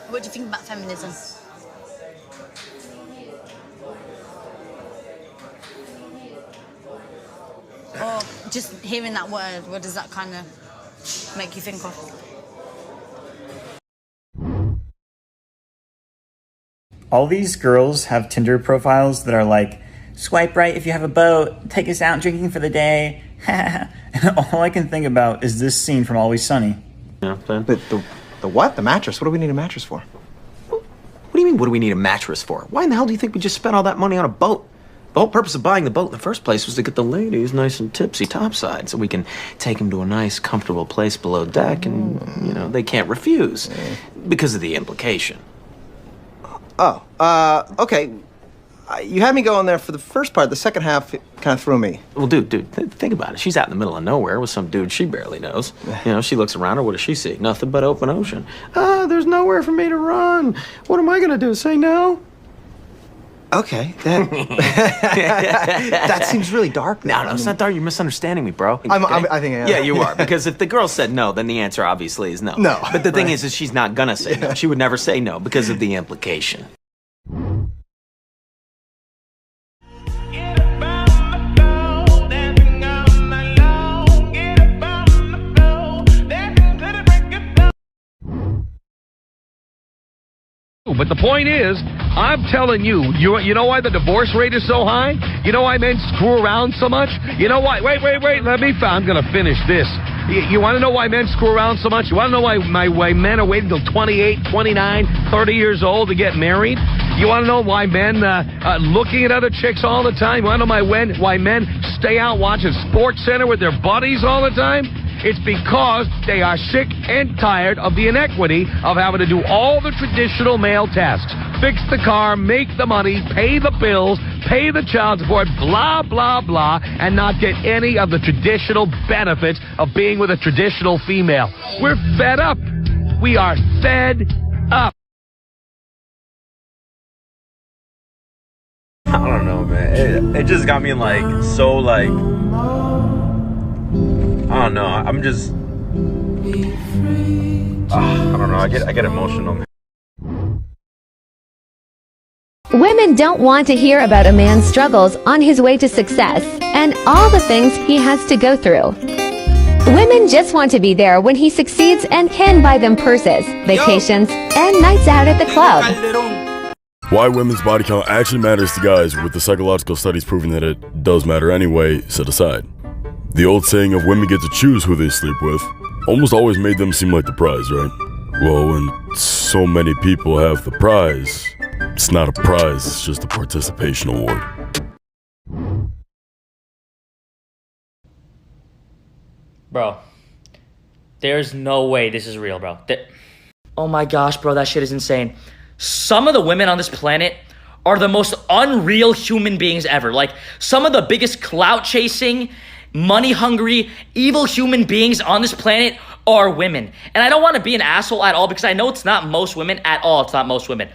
What do you think about feminism? Or just hearing that word, what does that kind of make you think of? All these girls have Tinder profiles that are like, swipe right if you have a boat, take us out drinking for the day. And all I can think about is this scene from Always Sunny. Yeah, the what? The mattress? What do we need a mattress for? What do you mean, what do we need a mattress for? Why in the hell do you think we just spent all that money on a boat? The whole purpose of buying the boat in the first place was to get the ladies nice and tipsy topside so we can take them to a nice, comfortable place below deck and, you know, they can't refuse because of the implication. Oh, okay. You had me go in there for the first part. The second half kind of threw me. Well, dude, think about it. She's out in the middle of nowhere with some dude she barely knows. You know, she looks around her. What does she see? Nothing but open ocean. There's nowhere for me to run. What am I going to do? Say no? Okay, that that seems really dark. No, it's not dark. You're misunderstanding me, bro. I think I am. Yeah, you are. Because if the girl said no, then the answer obviously is no. No. But the thing is she's not gonna say no. She would never say no because of the implication. But the point is, I'm telling you, you know why the divorce rate is so high? You know why men screw around so much? You know why? Wait, I'm going to finish this. You want to know why men screw around so much? You want to know why men are waiting until 28, 29, 30 years old to get married? You want to know why men looking at other chicks all the time? You want to know why men stay out watching Sports Center with their buddies all the time? It's because they are sick and tired of the inequity of having to do all the traditional male tasks. Fix the car, make the money, pay the bills, pay the child support, blah, blah, blah, and not get any of the traditional benefits of being with a traditional female. We're fed up. We are fed up. I don't know, man. It just got me I don't know. I'm just. I don't know. I get emotional. Women don't want to hear about a man's struggles on his way to success and all the things he has to go through. Women just want to be there when he succeeds and can buy them purses, vacations, and nights out at the club. Why women's body count actually matters to guys, with the psychological studies proving that it does matter anyway, set aside. The old saying of women get to choose who they sleep with almost always made them seem like the prize, right? Well, when so many people have the prize, it's not a prize, it's just a participation award. Bro, there's no way this is real, bro. Oh my gosh, bro, that shit is insane. Some of the women on this planet are the most unreal human beings ever. Like, some of the biggest clout-chasing, money-hungry, evil human beings on this planet are women. And I don't want to be an asshole at all because I know it's not most women at all. It's not most women.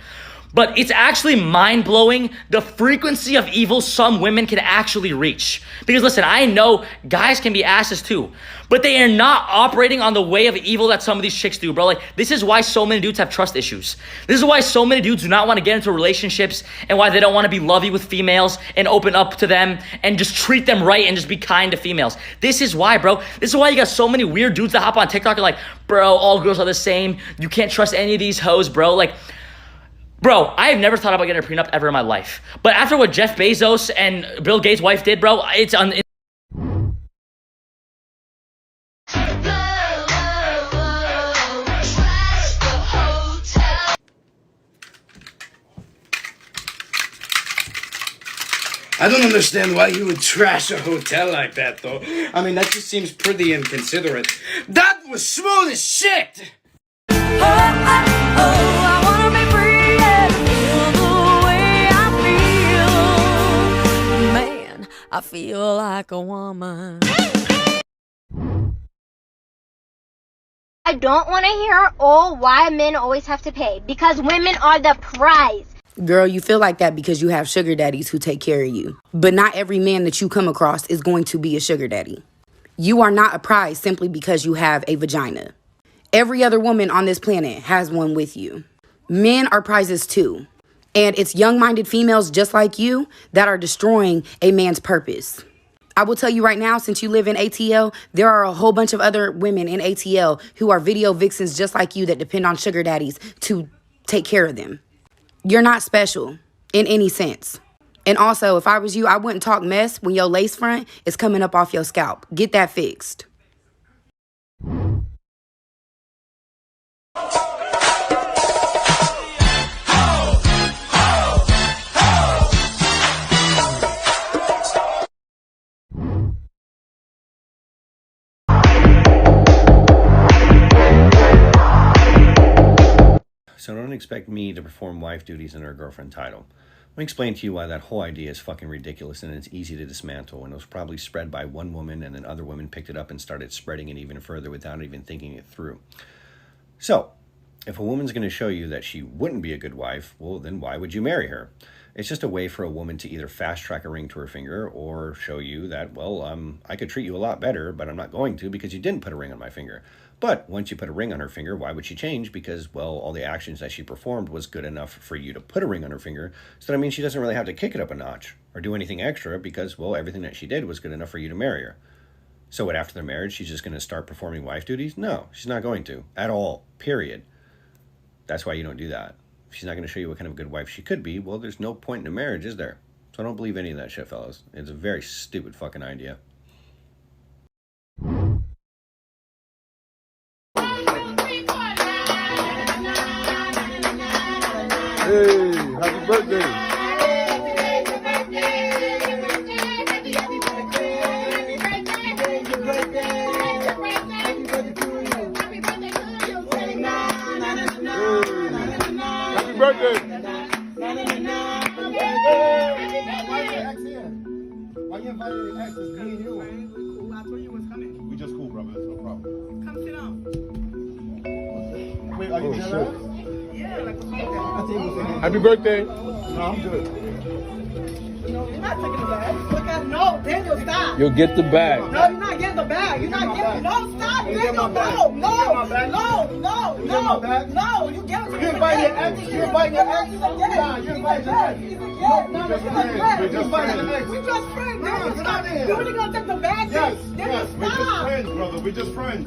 But it's actually mind-blowing the frequency of evil some women can actually reach. Because listen, I know guys can be asses too, but they are not operating on the way of evil that some of these chicks do, bro. Like, this is why so many dudes have trust issues. This is why so many dudes do not want to get into relationships and why they don't want to be lovey with females and open up to them and just treat them right and just be kind to females. This is why, bro. This is why you got so many weird dudes that hop on TikTok and like, bro, all girls are the same. You can't trust any of these hoes, bro. Like, bro, I have never thought about getting a prenup ever in my life. But after what Jeff Bezos and Bill Gates' wife did, bro, it's I don't understand why you would trash a hotel like that, though. I mean, that just seems pretty inconsiderate. That was smooth as shit! I wanna be free and feel the way I feel. Man, I feel like a woman. I don't want to hear why men always have to pay. Because women are the prize. Girl, you feel like that because you have sugar daddies who take care of you. But not every man that you come across is going to be a sugar daddy. You are not a prize simply because you have a vagina. Every other woman on this planet has one with you. Men are prizes too. And it's young-minded females just like you that are destroying a man's purpose. I will tell you right now, since you live in ATL, there are a whole bunch of other women in ATL who are video vixens just like you that depend on sugar daddies to take care of them. You're not special in any sense. And also, if I was you, I wouldn't talk mess when your lace front is coming up off your scalp. Get that fixed. So don't expect me to perform wife duties under a girlfriend title. Let me explain to you why that whole idea is fucking ridiculous and it's easy to dismantle, and it was probably spread by one woman and then other women picked it up and started spreading it even further without even thinking it through. So, if a woman's going to show you that she wouldn't be a good wife, well, then why would you marry her? It's just a way for a woman to either fast-track a ring to her finger or show you that, well, I could treat you a lot better, but I'm not going to because you didn't put a ring on my finger. But once you put a ring on her finger, why would she change? Because, well, all the actions that she performed was good enough for you to put a ring on her finger. So that means she doesn't really have to kick it up a notch or do anything extra because, well, everything that she did was good enough for you to marry her. So what, after the marriage, she's just going to start performing wife duties? No, she's not going to. At all. Period. That's why you don't do that. If she's not going to show you what kind of a good wife she could be, well, there's no point in a marriage, is there? So I don't believe any of that shit, fellas. It's a very stupid fucking idea. Hey, happy birthday. Happy birthday. Why you invited the ex? It's me and you. I told you what's coming. We just cool, brother. It's no problem. Come sit down. Wait, are you jealous? Happy birthday. No, I'm good. No, you're not taking the bag. Look at no, Daniel, stop. You'll get the bag. No, you're not getting the bag. You're not getting. No, stop, Daniel. No, you get it. You invite your ex. You invite your ex. Nah, you invite your ex. We're just friends. We're just friends. Daniel, stop. You really gonna take the bag? Yes. Daniel, We're just stop. friends, brother. We're just friends.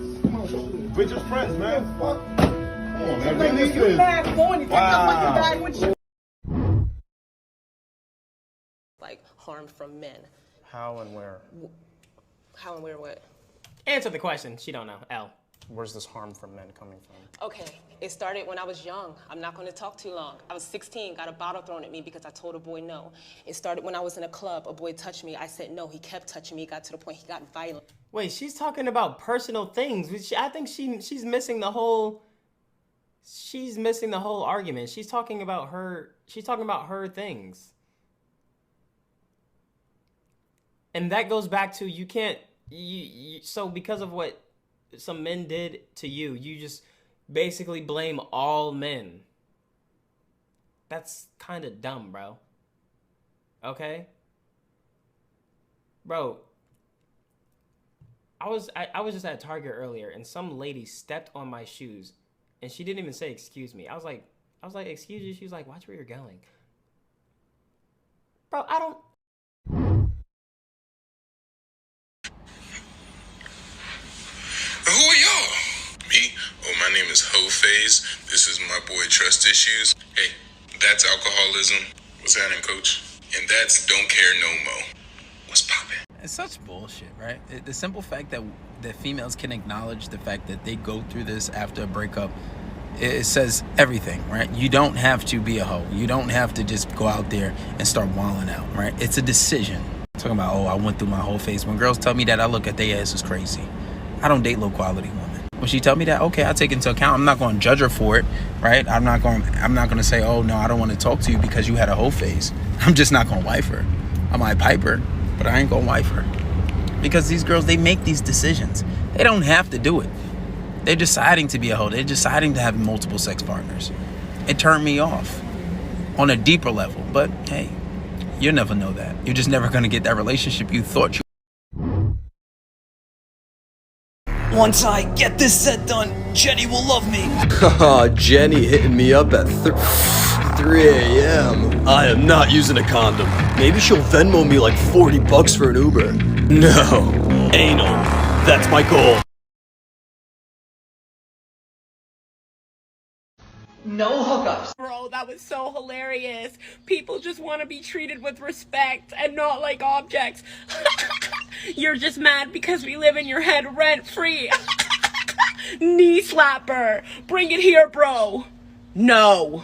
We're just friends, man. Fuck. Come on, man. Bring this You in. mad phony. Take that fucking bag with you. Like harm from men. How and where? How and where what? Answer the question. She don't know. L. Where's this harm from men coming from? Okay, it started when I was young. I'm not going to talk too long. I was 16, got a bottle thrown at me because I told a boy no. It started when I was in a club. A boy touched me. I said no. He kept touching me. It got to the point he got violent. Wait, she's talking about personal things. I think she's missing the whole. She's missing the whole argument. She's talking about her. She's talking about her things. And that goes back to you can't. So because of what some men did to you, you just basically blame all men. That's kind of dumb, bro. Okay? Bro, I was just at Target earlier and some lady stepped on my shoes and she didn't even say excuse me. I was like, excuse you? She was like, watch where you're going. Bro, I don't. Who are y'all? Me? Oh, my name is Ho Phase. This is my boy Trust Issues. Hey, that's alcoholism. What's happening, coach? And that's Don't Care No Mo. What's poppin'? It's such bullshit, right? The simple fact that females can acknowledge the fact that they go through this after a breakup, it says everything, right? You don't have to be a hoe. You don't have to just go out there and start wilding out, right? It's a decision. Talking about, oh, I went through my whole phase. When girls tell me that, I look at their ass as crazy. I don't date low quality women. When she tell me that, okay, I'll take into account. I'm not going to judge her for it, right? I'm not going to say, oh no, I don't want to talk to you because you had a whole phase. I'm just not going to wife her. I might pipe her, but I ain't going to wife her. Because these girls, they make these decisions. They don't have to do it. They're deciding to be a hoe. They're deciding to have multiple sex partners. It turned me off on a deeper level. But hey, you'll never know that. You're just never going to get that relationship you thought you. Once I get this set done, Jenny will love me. Haha, Jenny hitting me up at 3 a.m. I am not using a condom. Maybe she'll Venmo me like $40 for an Uber. No. Anal. That's my goal. No hookups. Bro, that was so hilarious. People just want to be treated with respect and not like objects. You're just mad because we live in your head rent-free. Knee slapper. Bring it here, bro. No.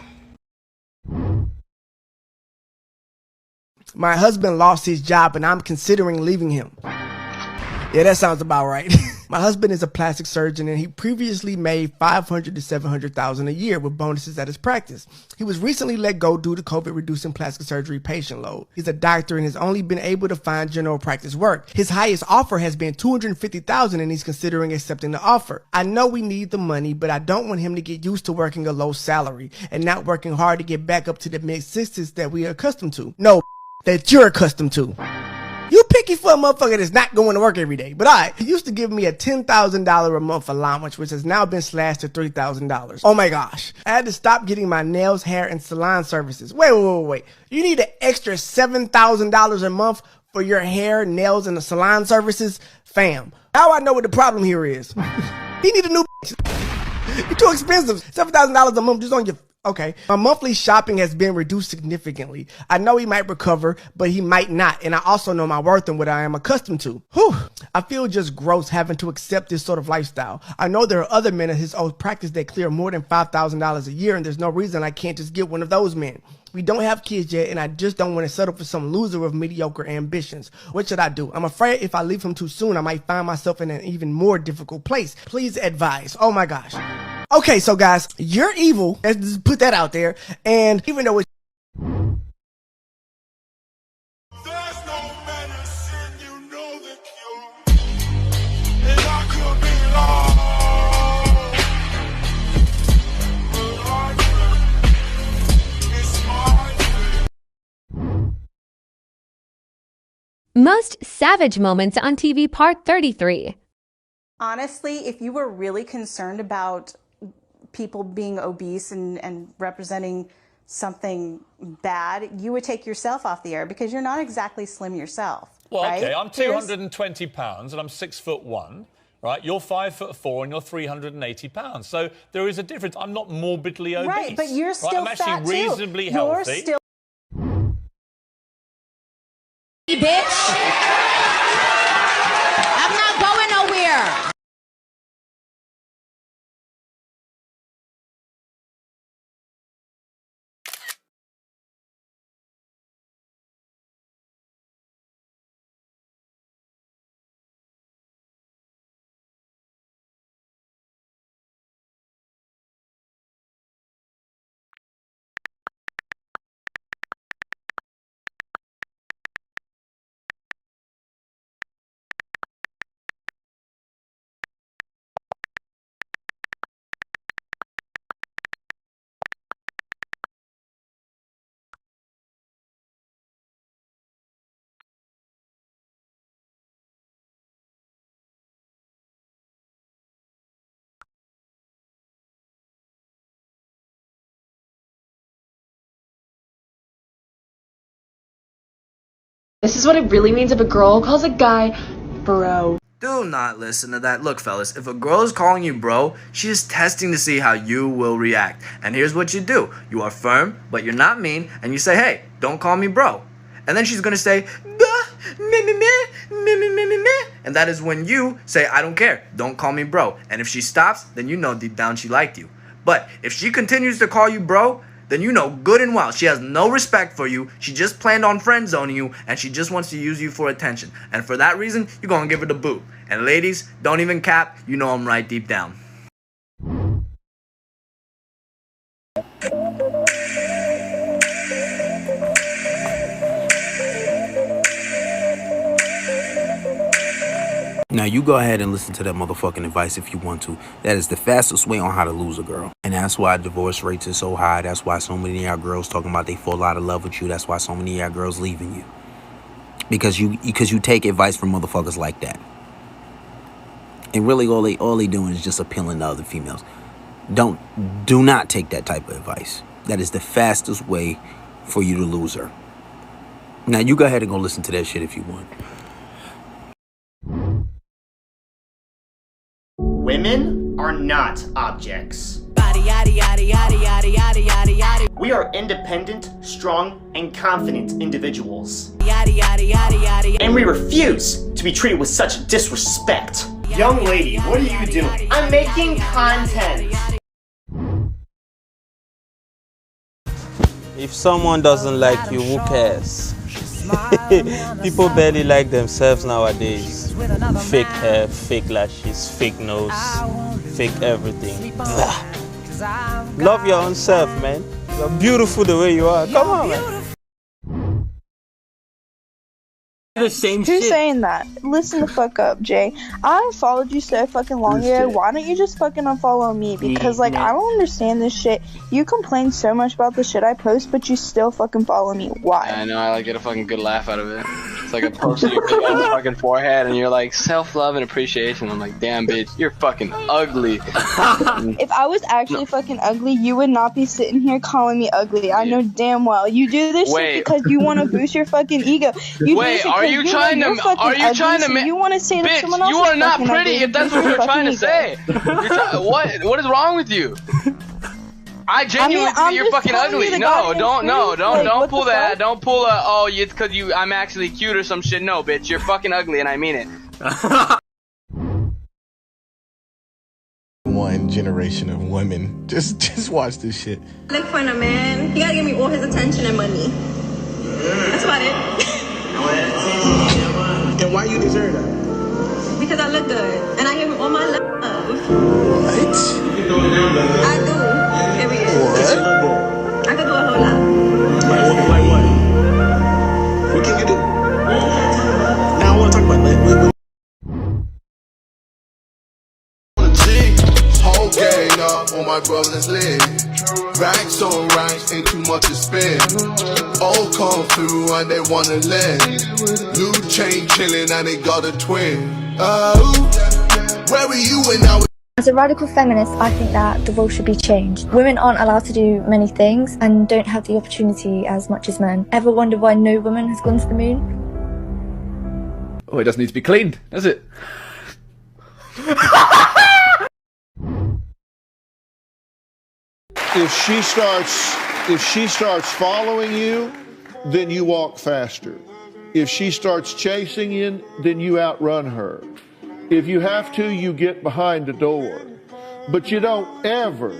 My husband lost his job and I'm considering leaving him. Yeah, that sounds about right. My husband is a plastic surgeon and he previously made $500,000 to $700,000 a year with bonuses at his practice. He was recently let go due to COVID reducing plastic surgery patient load. He's a doctor and has only been able to find general practice work. His highest offer has been $250,000 and he's considering accepting the offer. I know we need the money, but I don't want him to get used to working a low salary and not working hard to get back up to the mid-60s that we are accustomed to. No, that you're accustomed to. You picky for a motherfucker that's not going to work every day. But alright, he used to give me a $10,000 a month allowance, which has now been slashed to $3,000. Oh my gosh. I had to stop getting my nails, hair, and salon services. Wait. You need an extra $7,000 a month for your hair, nails, and the salon services? Fam. Now I know what the problem here is. He need a new You're too expensive. $7,000 a month just on your... Okay. My monthly shopping has been reduced significantly. I know he might recover, but he might not. And I also know my worth and what I am accustomed to. Whew. I feel just gross having to accept this sort of lifestyle. I know there are other men in his old practice that clear more than $5,000 a year, and there's no reason I can't just get one of those men. We don't have kids yet, and I just don't want to settle for some loser with mediocre ambitions. What should I do? I'm afraid if I leave him too soon, I might find myself in an even more difficult place. Please advise. Oh my gosh. Okay, so guys, you're evil. Let's just put that out there. And even though it's Most savage moments on TV Part 33. Honestly, if you were really concerned about people being obese and representing something bad, you would take yourself off the air because you're not exactly slim yourself. Well, right? okay, I'm 220 pounds and I'm 6'1", right? You're 5'4" and you're 380 pounds. So there is a difference. I'm not morbidly obese. Right, but you're still I'm fat actually reasonably too. You're healthy. still Bitch! I'm not going nowhere! This is what it really means if a girl calls a guy bro. Do not listen to that. Look, fellas, if a girl is calling you bro, she's testing to see how you will react. And here's what you do. You are firm, but you're not mean, and you say, hey, don't call me bro. And then she's gonna say, and that is when you say, I don't care, don't call me bro. And if she stops, then you know deep down she liked you. But if she continues to call you bro, then you know good and well she has no respect for you. She just planned on friend zoning you, and she just wants to use you for attention. And for that reason, you're gonna give her the boot. And ladies, don't even cap, you know I'm right deep down. Now you go ahead and listen to that motherfucking advice if you want to. That is the fastest way on how to lose a girl. And that's why divorce rates are so high. That's why so many of y'all girls talking about they fall out of love with you. That's why so many of y'all girls leaving you. Because you take advice from motherfuckers like that. And really all they doing is just appealing to other females. Do not take that type of advice. That is the fastest way for you to lose her. Now you go ahead and go listen to that shit if you want. Women are not objects. We are independent, strong, and confident individuals. And we refuse to be treated with such disrespect. Young lady, what are you doing? I'm making content. If someone doesn't like you, who cares? People barely like themselves nowadays. Fake hair, fake lashes, fake nose, fake everything. Love your own self, man. You're beautiful the way you are. Come on, man. The same shit. Who's saying that? Listen the fuck up, Jay. I followed you so fucking long ago. Why don't you just fucking unfollow me? Because, like, I don't understand this shit. You complain so much about the shit I post, but you still fucking follow me. Why? I know, I like get a fucking good laugh out of it. It's like a post you put on your fucking forehead, and you're like, self-love and appreciation. I'm like, damn, bitch, you're fucking ugly. If I was actually fucking ugly, you would not be sitting here calling me ugly. I know damn well. You do this shit because you want to boost your fucking ego. You Are you trying to you want to say that someone else you are is not fucking pretty ugly, if that's boost what your you're trying to fucking say. What is wrong with you? I genuinely think you're fucking ugly. No, don't pull that. Don't pull a it's cause I'm actually cute or some shit. No, bitch, you're fucking ugly and I mean it. One generation of women. Just watch this shit. Look for a man. He gotta give me all his attention and money. That's about it. And why you deserve that? Because I look good and I give him all my love. What? I do. Every year. What? I could do a whole lot. Like what? What can you do? Now I want to talk about that. Whole gang up on my brother's leg. Racks on racks, ain't too much to spend. All come through and they wanna lend. New chain chillin' and they got a twin. Where were you when I was? As a radical feminist, I think that the role should be changed. Women aren't allowed to do many things and don't have the opportunity as much as men. Ever wonder why no woman has gone to the moon? Oh, it doesn't need to be cleaned, does it? If she starts following you, then you walk faster. If she starts chasing you, then you outrun her. If you have to, you get behind the door. But you don't ever,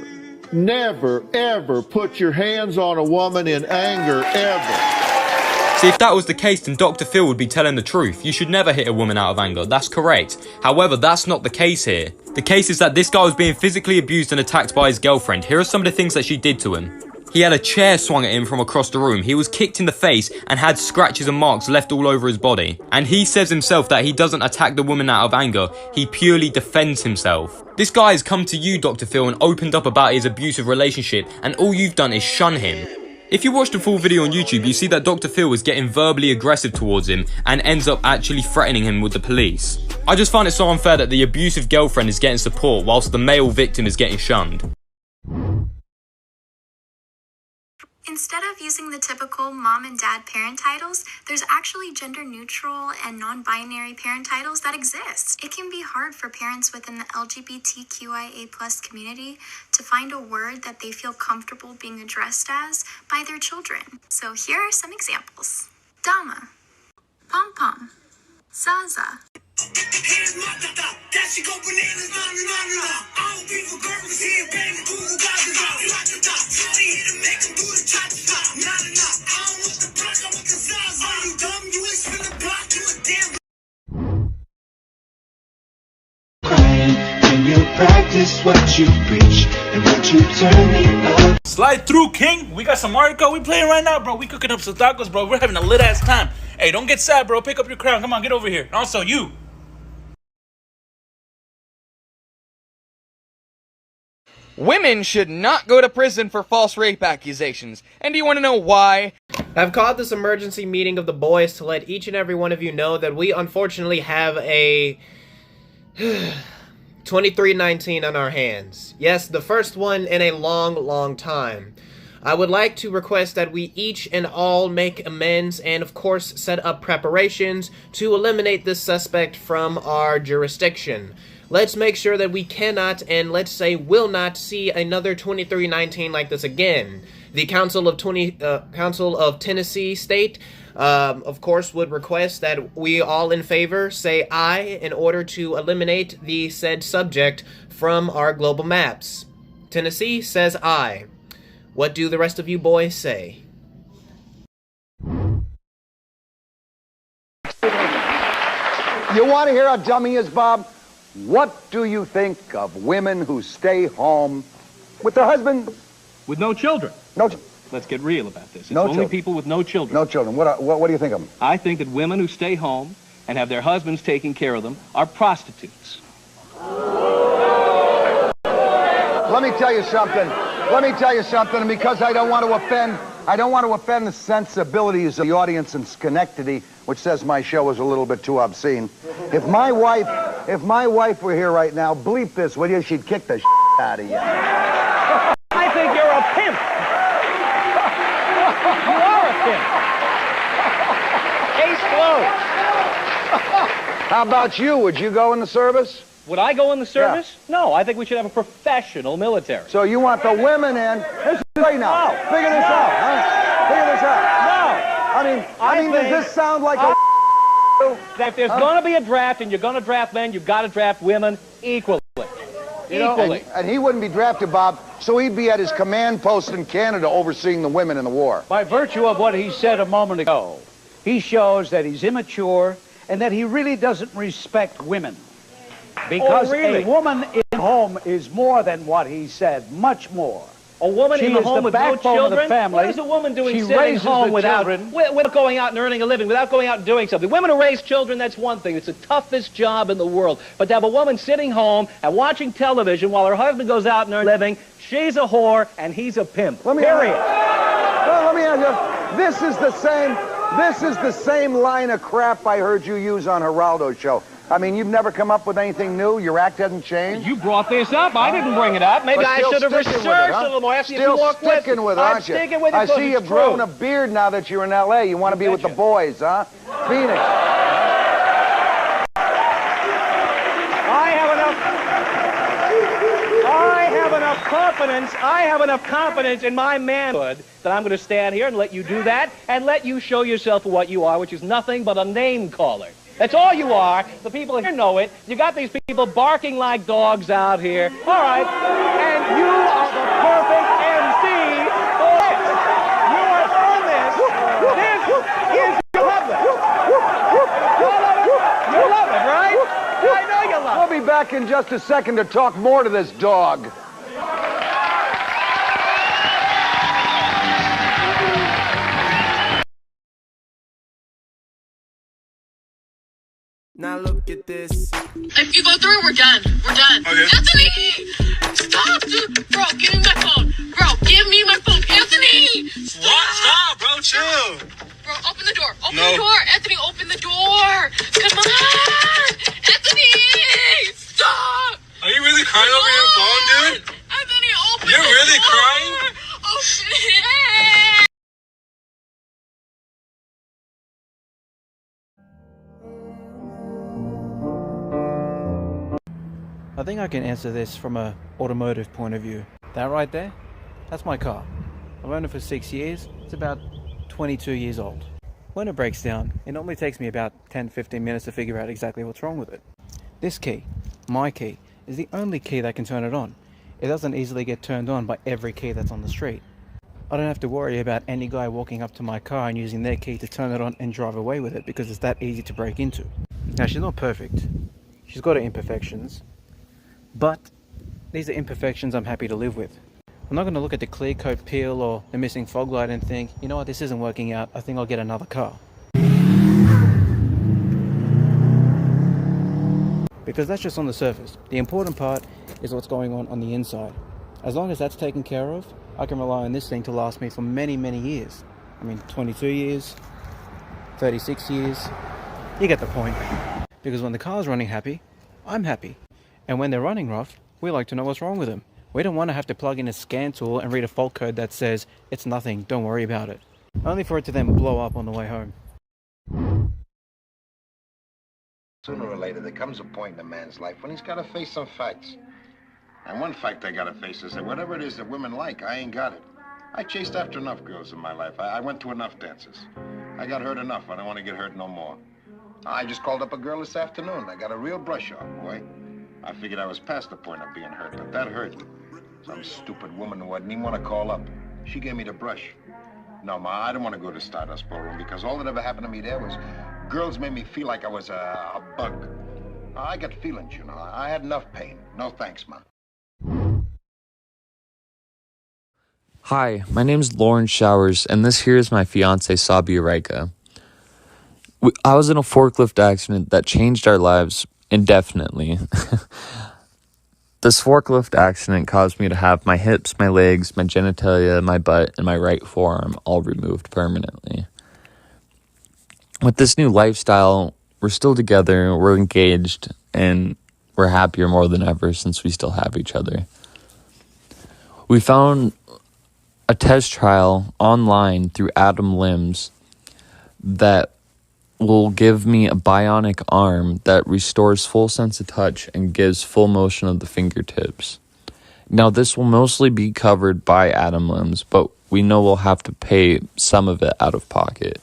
never, ever put your hands on a woman in anger, ever. See, if that was the case, then Dr. Phil would be telling the truth. You should never hit a woman out of anger, that's correct. However, that's not the case here. The case is that this guy was being physically abused and attacked by his girlfriend. Here are some of the things that she did to him. He had a chair swung at him from across the room. He was kicked in the face and had scratches and marks left all over his body. And he says himself that he doesn't attack the woman out of anger, he purely defends himself. This guy has come to you, Dr. Phil, and opened up about his abusive relationship, and all you've done is shun him. If you watch the full video on YouTube, you see that Dr. Phil is getting verbally aggressive towards him and ends up actually threatening him with the police. I just find it so unfair that the abusive girlfriend is getting support whilst the male victim is getting shunned. Instead of using the typical mom and dad parent titles, there's actually gender-neutral and non-binary parent titles that exist. It can be hard for parents within the LGBTQIA+ community to find a word that they feel comfortable being addressed as by their children. So here are some examples. Dama, Pom-Pom, Zaza. Practice what you preach and what you turn me up. Slide through, King. We got some Mario Kart. We playing right now, bro. We cooking up some tacos, bro. We're having a lit ass time. Hey, don't get sad, bro. Pick up your crown. Come on, get over here. And also, you. Women should not go to prison for false rape accusations. And do you want to know why? I've called this emergency meeting of the boys to let each and every one of you know that we unfortunately have a 2319 on our hands. Yes, the first one in a long, long time. I would like to request that we each and all make amends and, of course, set up preparations to eliminate this suspect from our jurisdiction. Let's make sure that we cannot, and let's say will not, see another 2319 like this again. The Council of Tennessee State, of course, would request that we all in favor say aye in order to eliminate the said subject from our global maps. Tennessee says aye. What do the rest of you boys say? You want to hear how dumb he is, Bob? What do you think of women who stay home with their husbands? With no children. No. Let's get real about this. It's No only children. people with no children. No children. What do you think of them? I think that women who stay home and have their husbands taking care of them are prostitutes. Let me tell you something. And because I don't want to offend the sensibilities of the audience in Schenectady, which says my show is a little bit too obscene. If my wife were here right now, bleep this, will you? She'd kick the out of you. I think you're a pimp. You are a pimp. Case closed. How about you? Would you go in the service? Would I go in the service? Yeah. No, I think we should have a professional military. So you want the women in? This is right now. No. Figure this out, huh? Figure this out. No. I mean, does this sound like a... That if there's going to be a draft and you're going to draft men, you've got to draft women equally. Equally. And he wouldn't be drafted, Bob, so he'd be at his command post in Canada overseeing the women in the war. By virtue of what he said a moment ago, he shows that he's immature and that he really doesn't respect women. Because a woman in home is more than what he said, much more. A woman She in the is home the with no backbone of the children? family. What is a woman doing She sitting raises home the without children. going out and earning a living, without going out and doing something? Women who raise children, that's one thing. It's the toughest job in the world. But to have a woman sitting home and watching television while her husband goes out and earns a living, she's a whore and he's a pimp. Period. Well, let me ask you, this is the same line of crap I heard you use on Geraldo's show. I mean, you've never come up with anything new? Your act hasn't changed? You brought this up. I didn't bring it up. Maybe But I still should have sticking researched with it, huh? a little more. After Still you walk sticking with it, I'm aren't you? sticking with it I because see it's you've grown true. a beard now that you're in L.A. You want to be with the boys, huh? Phoenix. I have enough confidence in my manhood that I'm going to stand here and let you do that and let you show yourself for what you are, which is nothing but a name caller. That's all you are. The people here know it. You got these people barking like dogs out here. All right. And you are the perfect MC for this. You are on this. This is you love it. You love it, right? I know you love it. We'll be back in just a second to talk more to this dog. Now look at this. If you go through, we're done. We're done. Okay. Anthony! Stop, dude. Bro, give me my phone. Bro, give me my phone. Anthony! Stop, bro. Chill. Bro, open the door. Open No. the door. Anthony, open the door. Come on! Anthony! Stop! Are you really crying over your phone, dude? Anthony, open You're the really door. crying? Oh, shit! I think I can answer this from a automotive point of view. That right there, that's my car. I've owned it for 6 years. It's about 22 years old. When it breaks down, it normally takes me about 10-15 minutes to figure out exactly what's wrong with it. This key, my key, is the only key that can turn it on. It doesn't easily get turned on by every key that's on the street. I don't have to worry about any guy walking up to my car and using their key to turn it on and drive away with it because it's that easy to break into. Now, she's not perfect. She's got her imperfections. But these are imperfections I'm happy to live with. I'm not going to look at the clear coat peel or the missing fog light and think, you know what, this isn't working out, I think I'll get another car. Because that's just on the surface. The important part is what's going on the inside. As long as that's taken care of, I can rely on this thing to last me for many, many years. I mean, 22 years, 36 years, you get the point. Because when the car's running happy, I'm happy. And when they're running rough, we like to know what's wrong with them. We don't want to have to plug in a scan tool and read a fault code that says, it's nothing, don't worry about it. Only for it to then blow up on the way home. Sooner or later, there comes a point in a man's life when he's got to face some facts. And one fact I got to face is that whatever it is that women like, I ain't got it. I chased after enough girls in my life. I went to enough dances. I got hurt enough. I don't want to get hurt no more. I just called up a girl this afternoon. I got a real brush off, boy. I figured I was past the point of being hurt, but that hurt. Some stupid woman who I didn't even want to call up. She gave me the brush. No, Ma, I don't want to go to Stardust Ballroom because all that ever happened to me there was girls made me feel like I was a bug. I got feelings, you know. I had enough pain. No thanks, Ma. Hi, my name's Lauren Showers, and this here is my fiance, Sabia Reika. I was in a forklift accident that changed our lives indefinitely. This forklift accident caused me to have my hips, my legs, my genitalia, my butt, and my right forearm all removed permanently. With this new lifestyle, we're still together, we're engaged, and we're happier more than ever since we still have each other. We found a test trial online through Adam Limbs that will give me a bionic arm that restores full sense of touch and gives full motion of the fingertips. Now, this will mostly be covered by Adam Limbs, but we know we'll have to pay some of it out of pocket.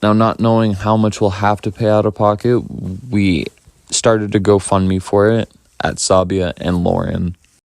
Now, not knowing how much we'll have to pay out of pocket, we started a GoFundMe for it at Sabia and Lauren.